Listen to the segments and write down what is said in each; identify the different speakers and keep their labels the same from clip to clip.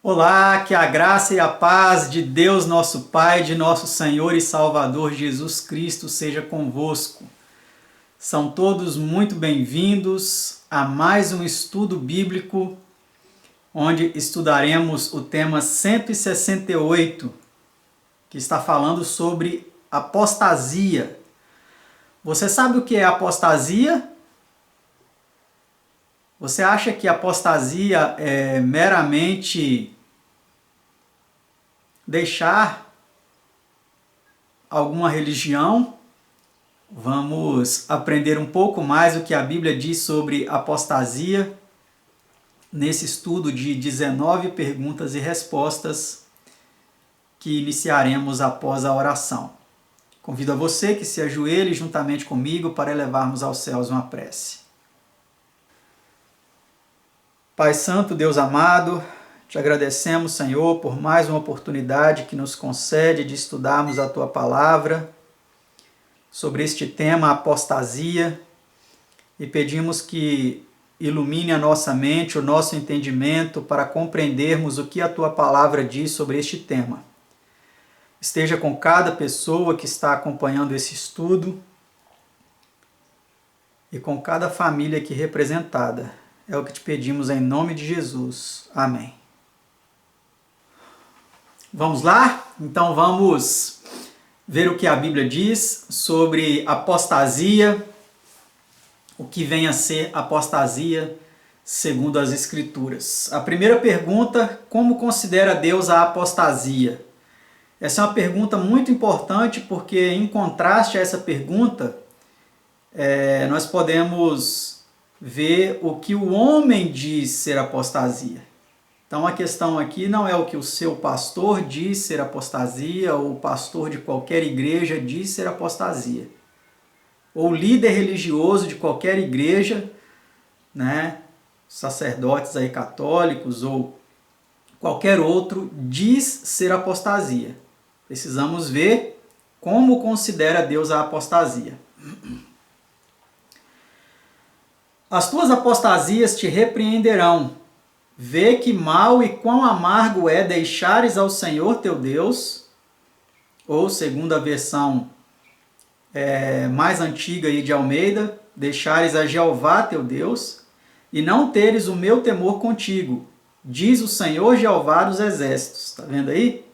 Speaker 1: Olá, que a graça e a paz de Deus nosso Pai, de nosso Senhor e Salvador Jesus Cristo seja convosco. São todos muito bem-vindos a mais um estudo bíblico, onde estudaremos o tema 168, que está falando sobre apostasia. Você sabe o que é apostasia? Você acha que apostasia é meramente deixar alguma religião? Vamos aprender um pouco mais o que a Bíblia diz sobre apostasia nesse estudo de 19 perguntas e respostas que iniciaremos após a oração. Convido a você que se ajoelhe juntamente comigo para elevarmos aos céus uma prece. Pai Santo, Deus amado, te agradecemos, Senhor, por mais uma oportunidade que nos concede de estudarmos a Tua Palavra sobre este tema, apostasia, e pedimos que ilumine a nossa mente, o nosso entendimento, para compreendermos o que a Tua Palavra diz sobre este tema. Esteja com cada pessoa que está acompanhando esse estudo e com cada família aqui representada. É o que te pedimos em nome de Jesus. Amém. Vamos lá? Então vamos ver o que a Bíblia diz sobre apostasia, o que vem a ser apostasia segundo as Escrituras. A primeira pergunta: como considera Deus a apostasia? Essa é uma pergunta muito importante porque, em contraste a essa pergunta, nós podemos ver o que o homem diz ser apostasia. Então a questão aqui não é o que o seu pastor diz ser apostasia, ou o pastor de qualquer igreja diz ser apostasia, ou o líder religioso de qualquer igreja, né, sacerdotes aí católicos ou qualquer outro diz ser apostasia. Precisamos ver como considera Deus a apostasia. As tuas apostasias te repreenderão. Vê que mal e quão amargo é deixares ao Senhor teu Deus, ou segundo a versão mais antiga aí de Almeida, deixares a Jeová teu Deus, e não teres o meu temor contigo, diz o Senhor Jeová dos exércitos. Está vendo aí?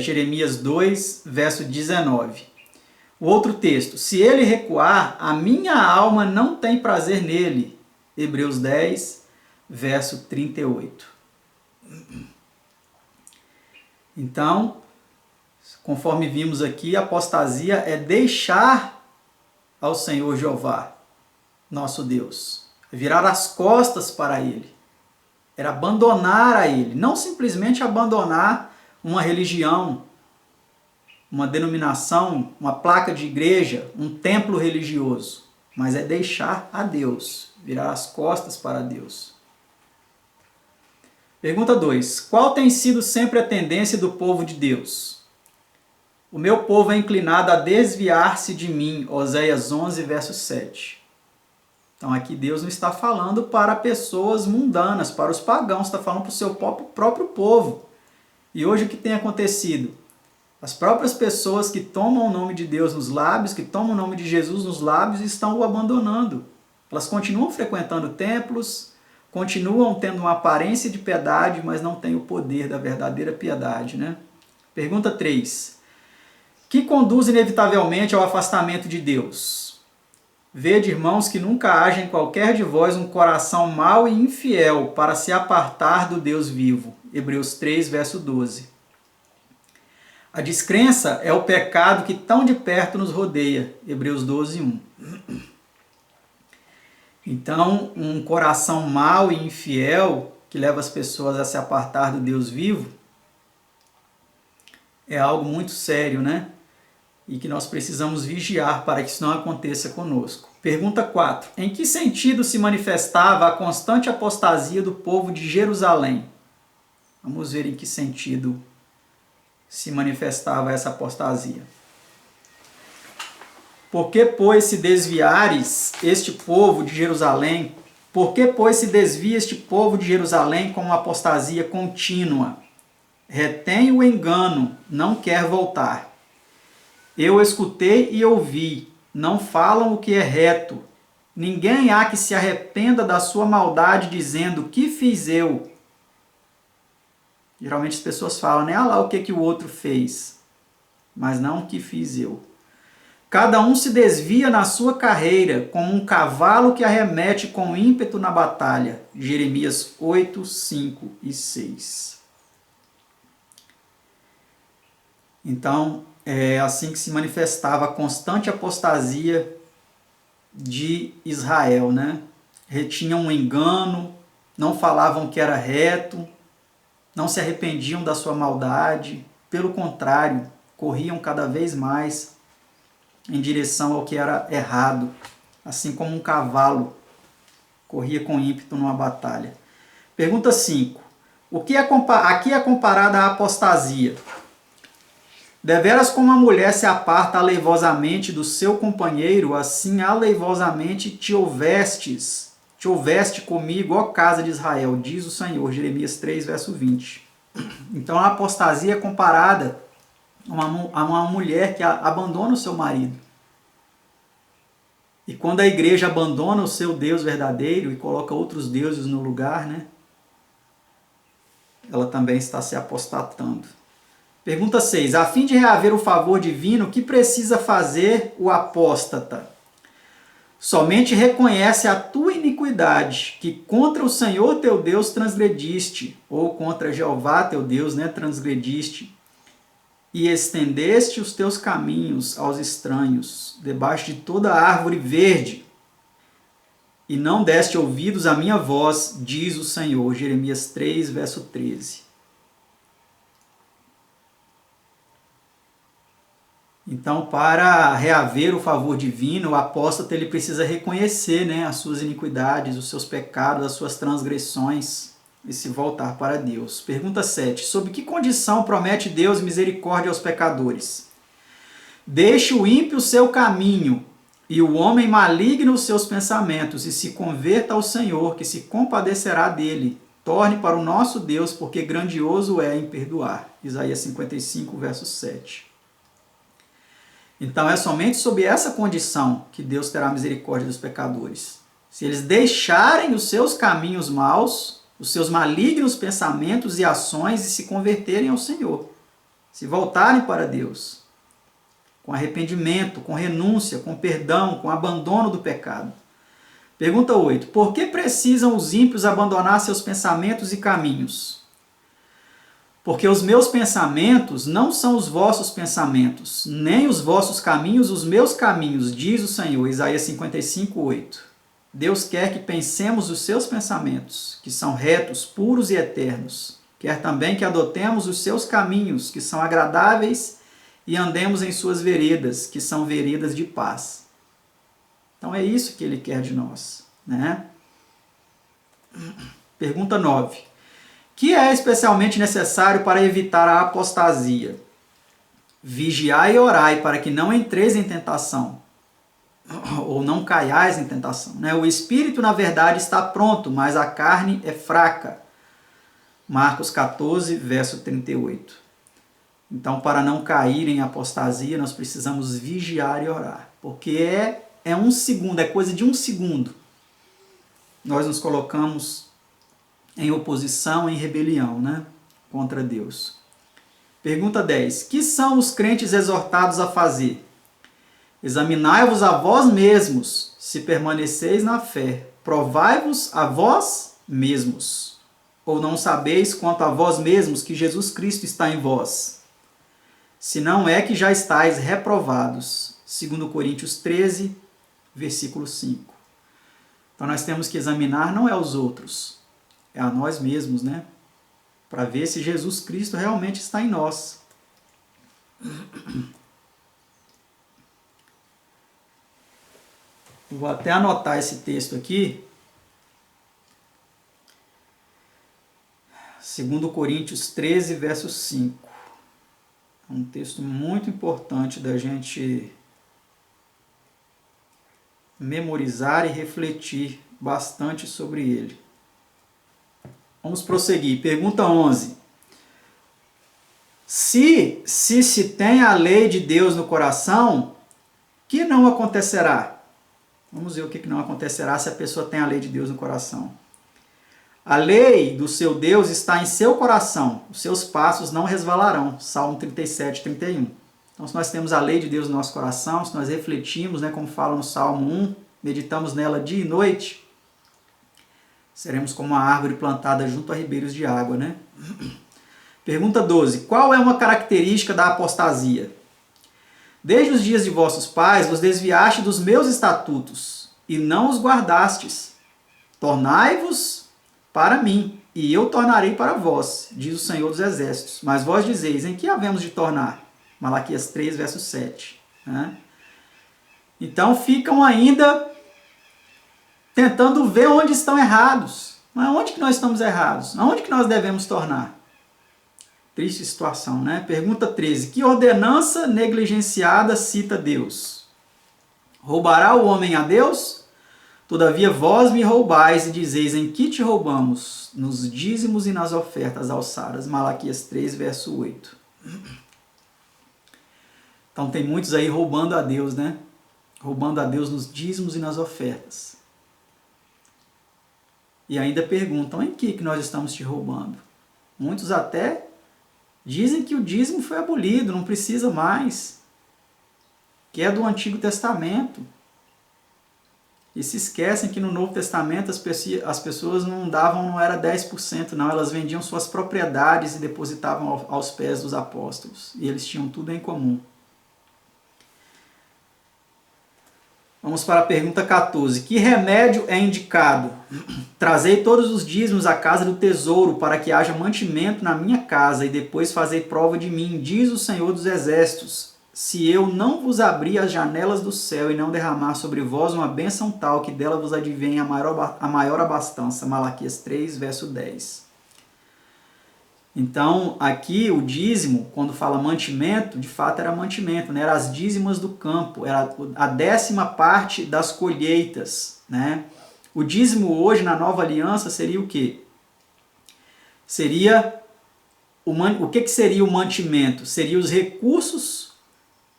Speaker 1: Jeremias 2, verso 19. O outro texto: se ele recuar, a minha alma não tem prazer nele. Hebreus 10, verso 38. Então, conforme vimos aqui, a apostasia é deixar ao Senhor Jeová, nosso Deus, virar as costas para Ele, era abandonar a Ele, não simplesmente abandonar uma religião, uma denominação, uma placa de igreja, um templo religioso, mas é deixar a Deus, virar as costas para Deus. Pergunta 2. Qual tem sido sempre a tendência do povo de Deus? O meu povo é inclinado a desviar-se de mim. Oséias 11, verso 7. Então aqui Deus não está falando para pessoas mundanas, para os pagãos, está falando para o seu próprio povo. E hoje o que tem acontecido? As próprias pessoas que tomam o nome de Deus nos lábios, que tomam o nome de Jesus nos lábios, estão o abandonando. Elas continuam frequentando templos, continuam tendo uma aparência de piedade, mas não têm o poder da verdadeira piedade, né? Pergunta 3. Que conduz inevitavelmente ao afastamento de Deus? Vede, irmãos, que nunca haja em qualquer de vós um coração mau e infiel para se apartar do Deus vivo. Hebreus 3, verso 12. A descrença é o pecado que tão de perto nos rodeia. Hebreus 12, 1. Então, um coração mau e infiel, que leva as pessoas a se apartar do Deus vivo, é algo muito sério, né? E que nós precisamos vigiar para que isso não aconteça conosco. Pergunta 4. Em que sentido se manifestava a constante apostasia do povo de Jerusalém? Vamos ver em que sentido se manifestava essa apostasia. Porque, pois, se desviares este povo de Jerusalém Por que, pois, se desvia este povo de Jerusalém com uma apostasia contínua? Retém o engano, não quer voltar. Eu escutei e ouvi, não falam o que é reto. Ninguém há que se arrependa da sua maldade, dizendo, que fiz eu? Geralmente as pessoas falam, né? Ah lá o que o outro fez, mas não o que fiz eu. Cada um se desvia na sua carreira, como um cavalo que arremete com ímpeto na batalha. Jeremias 8, 5 e 6. Então, é assim que se manifestava a constante apostasia de Israel, né? Retinham um engano, não falavam que era reto, não se arrependiam da sua maldade, pelo contrário, corriam cada vez mais em direção ao que era errado, assim como um cavalo corria com ímpeto numa batalha. Pergunta 5. O que aqui é comparada à apostasia? Deveras como a mulher se aparta aleivosamente do seu companheiro, assim aleivosamente te houveste comigo, ó casa de Israel, diz o Senhor, Jeremias 3, verso 20. Então a apostasia é comparada a uma mulher que abandona o seu marido. E quando a igreja abandona o seu Deus verdadeiro e coloca outros deuses no lugar, né? Ela também está se apostatando. Pergunta 6. A fim de reaver o favor divino, o que precisa fazer o apóstata? Somente reconhece a tua iniquidade, que contra o Senhor teu Deus transgrediste, ou contra Jeová teu Deus, né, transgrediste, e estendeste os teus caminhos aos estranhos, debaixo de toda árvore verde, e não deste ouvidos à minha voz, diz o Senhor. Jeremias 3, verso 13. Então, para reaver o favor divino, o apóstolo ele precisa reconhecer, né, as suas iniquidades, os seus pecados, as suas transgressões e se voltar para Deus. Pergunta 7. Sob que condição promete Deus misericórdia aos pecadores? Deixe o ímpio o seu caminho e o homem maligno os seus pensamentos e se converta ao Senhor, que se compadecerá dele. Torne para o nosso Deus, porque grandioso é em perdoar. Isaías 55, verso 7. Então é somente sob essa condição que Deus terá misericórdia dos pecadores. Se eles deixarem os seus caminhos maus, os seus malignos pensamentos e ações e se converterem ao Senhor. Se voltarem para Deus. Com arrependimento, com renúncia, com perdão, com abandono do pecado. Pergunta 8. Por que precisam os ímpios abandonar seus pensamentos e caminhos? Porque os meus pensamentos não são os vossos pensamentos, nem os vossos caminhos os meus caminhos, diz o Senhor. Isaías 55, 8. Deus quer que pensemos os seus pensamentos, que são retos, puros e eternos. Quer também que adotemos os seus caminhos, que são agradáveis, e andemos em suas veredas, que são veredas de paz. Então é isso que Ele quer de nós, né? Pergunta 9. Que é especialmente necessário para evitar a apostasia? Vigiai e orai para que não entreis em tentação, ou não caiais em tentação. Né? O espírito, na verdade, está pronto, mas a carne é fraca. Marcos 14, verso 38. Então, para não cair em apostasia, nós precisamos vigiar e orar, porque é um segundo, é coisa de um segundo. Nós nos colocamos em oposição, em rebelião, né, contra Deus. Pergunta 10. Que são os crentes exortados a fazer? Examinai-vos a vós mesmos, se permaneceis na fé. Provai-vos a vós mesmos. Ou não sabeis quanto a vós mesmos que Jesus Cristo está em vós? Se não é que já estáis reprovados. 2 Coríntios 13, versículo 5. Então nós temos que examinar não é os outros, é a nós mesmos, né? Para ver se Jesus Cristo realmente está em nós. Vou até anotar esse texto aqui. 2 Coríntios 13, verso 5. É um texto muito importante da gente memorizar e refletir bastante sobre ele. Vamos prosseguir. Pergunta 11. Se tem a lei de Deus no coração, que não acontecerá? Vamos ver o que não acontecerá se a pessoa tem a lei de Deus no coração. A lei do seu Deus está em seu coração, os seus passos não resvalarão. Salmo 37, 31. Então, se nós temos a lei de Deus no nosso coração, se nós refletimos, né, como fala no Salmo 1, meditamos nela dia e noite, seremos como uma árvore plantada junto a ribeiros de água, né? Pergunta 12. Qual é uma característica da apostasia? Desde os dias de vossos pais vos desviaste dos meus estatutos, e não os guardastes. Tornai-vos para mim, e eu tornarei para vós, diz o Senhor dos Exércitos. Mas vós dizeis, em que havemos de tornar? Malaquias 3, verso 7. Né? Então ficam ainda tentando ver onde estão errados. Mas onde que nós estamos errados? Aonde que nós devemos tornar? Triste situação, né? Pergunta 13. Que ordenança negligenciada cita Deus? Roubará o homem a Deus? Todavia vós me roubais e dizeis, em que te roubamos? Nos dízimos e nas ofertas alçadas. Malaquias 3, verso 8. Então tem muitos aí roubando a Deus, né? Roubando a Deus nos dízimos e nas ofertas. E ainda perguntam, em que nós estamos te roubando? Muitos até dizem que o dízimo foi abolido, não precisa mais. Que é do Antigo Testamento. E se esquecem que no Novo Testamento as pessoas não era 10%, não. Elas vendiam suas propriedades e depositavam aos pés dos apóstolos. E eles tinham tudo em comum. Vamos para a pergunta 14. Que remédio é indicado? Trazei todos os dízimos à casa do tesouro, para que haja mantimento na minha casa, e depois fazei prova de mim, diz o Senhor dos Exércitos, se eu não vos abrir as janelas do céu e não derramar sobre vós uma bênção tal, que dela vos advenha a maior abastança. Malaquias 3, verso 10. Então, aqui o dízimo, quando fala mantimento, de fato era mantimento, né? Era as dízimas do campo, era a 10ª parte das colheitas, né? O dízimo hoje, na nova aliança, seria o quê? O que seria o mantimento? Seria os recursos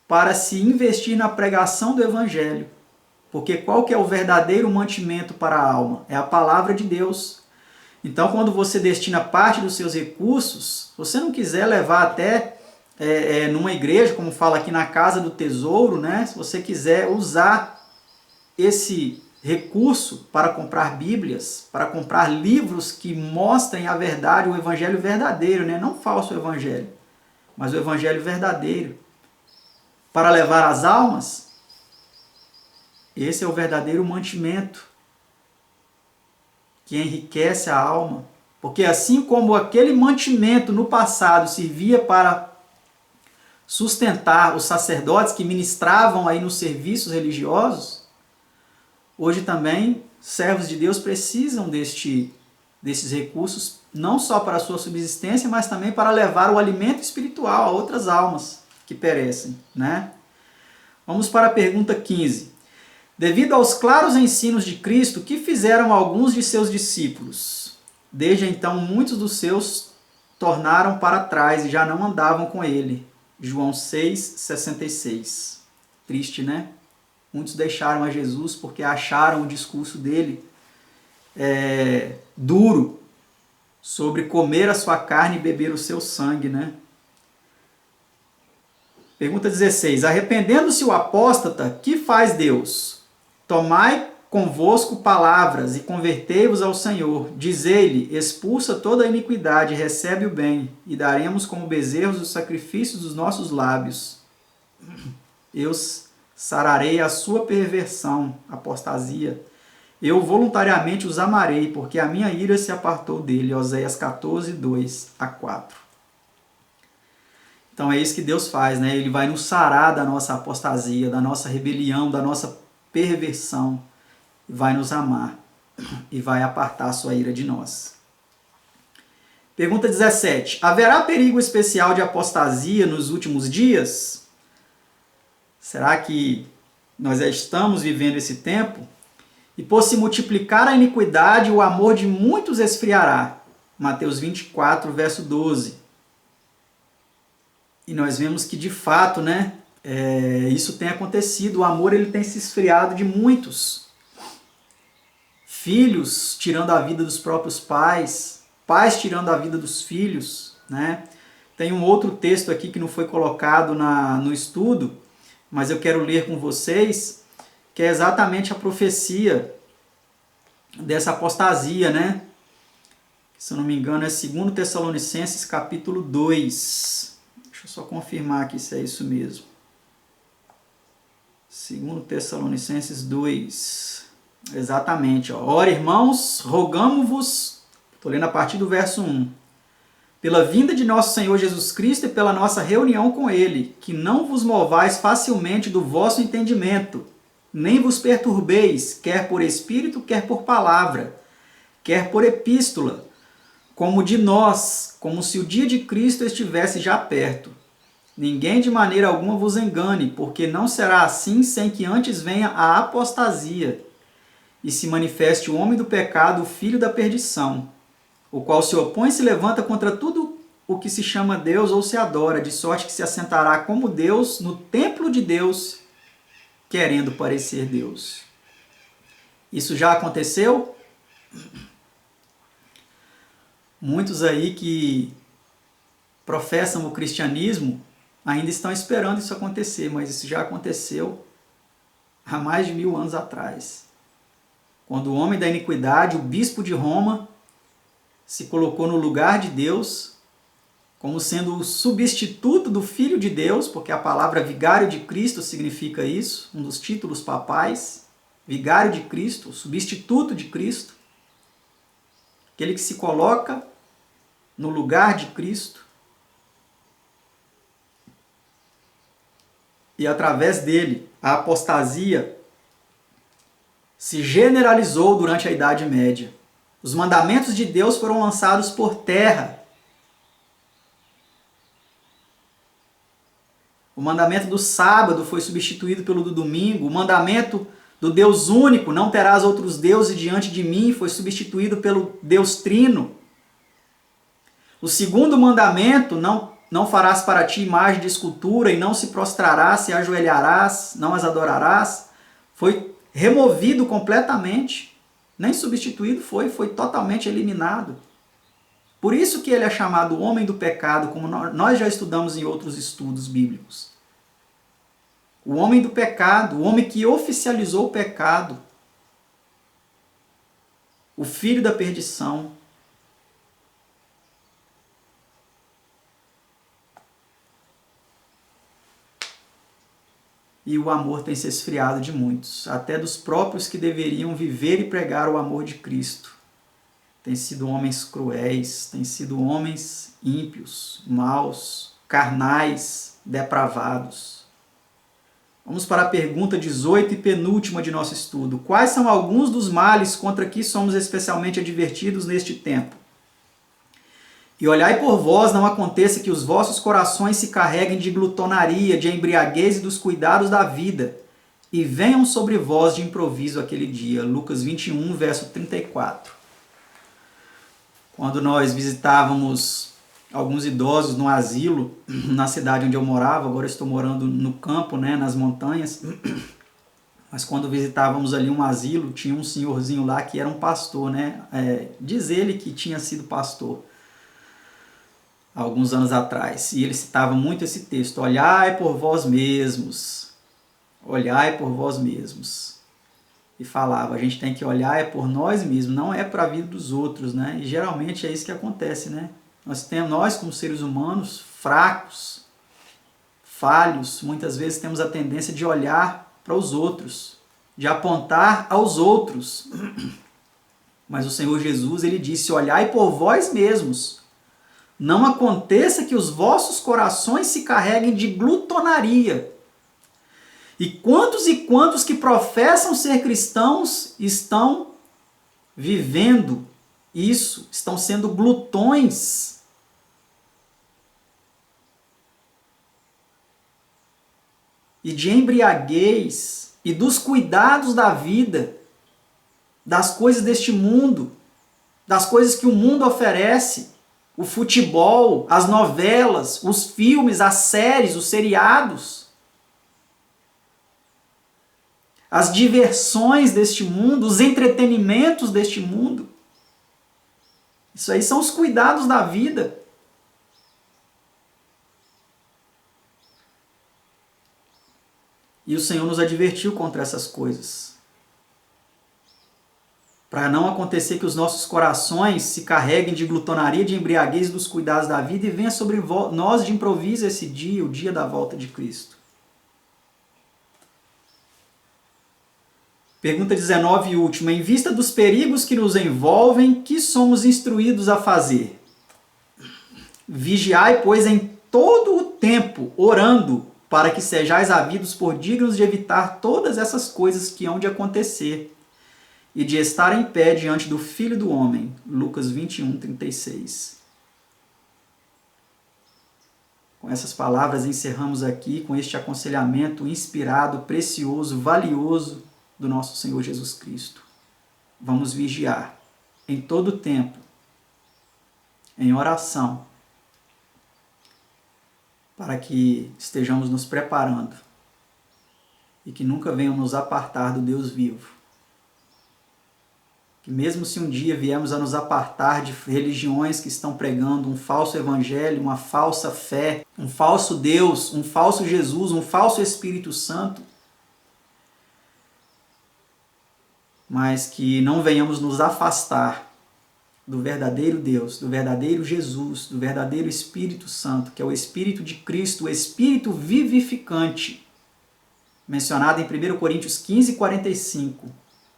Speaker 1: para se investir na pregação do Evangelho. Porque qual que é o verdadeiro mantimento para a alma? É a palavra de Deus. Então, quando você destina parte dos seus recursos, se você não quiser levar até numa igreja, como fala aqui na casa do tesouro, né? Se você quiser usar esse recurso para comprar Bíblias, para comprar livros que mostrem a verdade, o evangelho verdadeiro, né? Não falso evangelho, mas o evangelho verdadeiro, para levar as almas, esse é o verdadeiro mantimento que enriquece a alma, porque assim como aquele mantimento no passado servia para sustentar os sacerdotes que ministravam aí nos serviços religiosos, hoje também servos de Deus precisam desses recursos, não só para a sua subsistência, mas também para levar o alimento espiritual a outras almas que perecem, né? Vamos para a pergunta 15. Devido aos claros ensinos de Cristo, que fizeram alguns de seus discípulos? Desde então, muitos dos seus tornaram para trás e já não andavam com ele. João 6,66. Triste, né? Muitos deixaram a Jesus porque acharam o discurso dele duro sobre comer a sua carne e beber o seu sangue, né? Pergunta 16. Arrependendo-se o apóstata, que faz Deus? Tomai convosco palavras e convertei-vos ao Senhor. Dizei-lhe, expulsa toda a iniquidade, recebe o bem, e daremos como bezerros os sacrifícios dos nossos lábios. Eu sararei a sua perversão, apostasia. Eu voluntariamente os amarei, porque a minha ira se apartou dele. Oséias 14, 2-4. Então é isso que Deus faz, né? Ele vai nos sarar da nossa apostasia, da nossa rebelião, da nossa perversão, vai nos amar e vai apartar a sua ira de nós. Pergunta 17. Haverá perigo especial de apostasia nos últimos dias? Será que nós já estamos vivendo esse tempo? E por se multiplicar a iniquidade, o amor de muitos esfriará. Mateus 24, verso 12. E nós vemos que de fato, né, isso tem acontecido. O amor ele tem se esfriado de muitos. Filhos tirando a vida dos próprios pais, pais tirando a vida dos filhos, né? Tem um outro texto aqui que não foi colocado no estudo, mas eu quero ler com vocês, que é exatamente a profecia dessa apostasia, né? Se eu não me engano é 2 Tessalonicenses capítulo 2. Deixa eu só confirmar aqui se é isso mesmo. 2 Tessalonicenses 2. Exatamente. Ó. Ora, irmãos, rogamo-vos, estou lendo a partir do verso 1, pela vinda de nosso Senhor Jesus Cristo e pela nossa reunião com Ele, que não vos movais facilmente do vosso entendimento, nem vos perturbeis, quer por espírito, quer por palavra, quer por epístola, como de nós, como se o dia de Cristo estivesse já perto. Ninguém de maneira alguma vos engane, porque não será assim sem que antes venha a apostasia, e se manifeste o homem do pecado, o filho da perdição, o qual se opõe e se levanta contra tudo o que se chama Deus ou se adora, de sorte que se assentará como Deus no templo de Deus, querendo parecer Deus. Isso já aconteceu? Muitos aí que professam o cristianismo ainda estão esperando isso acontecer, mas isso já aconteceu há mais de 1000 anos atrás. Quando o homem da iniquidade, o bispo de Roma, se colocou no lugar de Deus, como sendo o substituto do Filho de Deus, porque a palavra vigário de Cristo significa isso, um dos títulos papais, vigário de Cristo, substituto de Cristo, aquele que se coloca no lugar de Cristo, e através dele a apostasia se generalizou durante a Idade Média. Os mandamentos de Deus foram lançados por terra. O mandamento do sábado foi substituído pelo do domingo. O mandamento do Deus único, não terás outros deuses diante de mim, foi substituído pelo Deus trino. O segundo mandamento, não farás para ti imagem de escultura e não se prostrarás, se ajoelharás, não as adorarás, foi removido completamente, nem substituído foi totalmente eliminado. Por isso que ele é chamado homem do pecado, como nós já estudamos em outros estudos bíblicos. O homem do pecado, o homem que oficializou o pecado, o filho da perdição. E o amor tem se esfriado de muitos, até dos próprios que deveriam viver e pregar o amor de Cristo. Tem sido homens cruéis, tem sido homens ímpios, maus, carnais, depravados. Vamos para a pergunta 18 e penúltima de nosso estudo. Quais são alguns dos males contra que somos especialmente advertidos neste tempo? E olhai por vós, não aconteça que os vossos corações se carreguem de glutonaria, de embriaguez e dos cuidados da vida, e venham sobre vós de improviso aquele dia. Lucas 21, verso 34. Quando nós visitávamos alguns idosos no asilo, na cidade onde eu morava, agora eu estou morando no campo, né, nas montanhas, mas quando visitávamos ali um asilo, tinha um senhorzinho lá que era um pastor, né? Diz ele que tinha sido pastor alguns anos atrás, e ele citava muito esse texto: olhai por vós mesmos, olhai por vós mesmos. E falava, a gente tem que olhar por nós mesmos, não é para a vida dos outros, né? E geralmente é isso que acontece, né? Nós como seres humanos, fracos, falhos, muitas vezes temos a tendência de olhar para os outros, de apontar aos outros. Mas o Senhor Jesus, ele disse: olhai por vós mesmos. Não aconteça que os vossos corações se carreguem de glutonaria. E quantos que professam ser cristãos estão vivendo isso, estão sendo glutões. E de embriaguez e dos cuidados da vida. das coisas deste mundo, das coisas que o mundo oferece, o futebol, as novelas, os filmes, as séries, os seriados, as diversões deste mundo, os entretenimentos deste mundo. Isso aí são os cuidados da vida. E o Senhor nos advertiu contra essas coisas. Para não acontecer que os nossos corações se carreguem de glutonaria, de embriaguez dos cuidados da vida e venha sobre nós de improviso esse dia, o dia da volta de Cristo. Pergunta 19 e última. Em vista dos perigos que nos envolvem, que somos instruídos a fazer? Vigiai, pois, em todo o tempo, orando, para que sejais havidos por dignos de evitar todas essas coisas que hão de acontecer e de estar em pé diante do Filho do Homem. Lucas 21, 36. Com essas palavras encerramos aqui com este aconselhamento inspirado, precioso, valioso do nosso Senhor Jesus Cristo. Vamos vigiar em todo o tempo, em oração, para que estejamos nos preparando e que nunca venham nos apartar do Deus vivo. Que mesmo se um dia viemos a nos apartar de religiões que estão pregando um falso evangelho, uma falsa fé, um falso Deus, um falso Jesus, um falso Espírito Santo, mas que não venhamos nos afastar do verdadeiro Deus, do verdadeiro Jesus, do verdadeiro Espírito Santo, que é o Espírito de Cristo, o Espírito vivificante, mencionado em 1 Coríntios 15, 45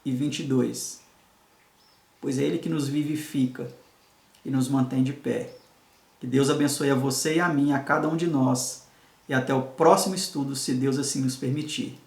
Speaker 1: e 22. Pois é Ele que nos vivifica e nos mantém de pé. Que Deus abençoe a você e a mim, a cada um de nós, e até o próximo estudo, se Deus assim nos permitir.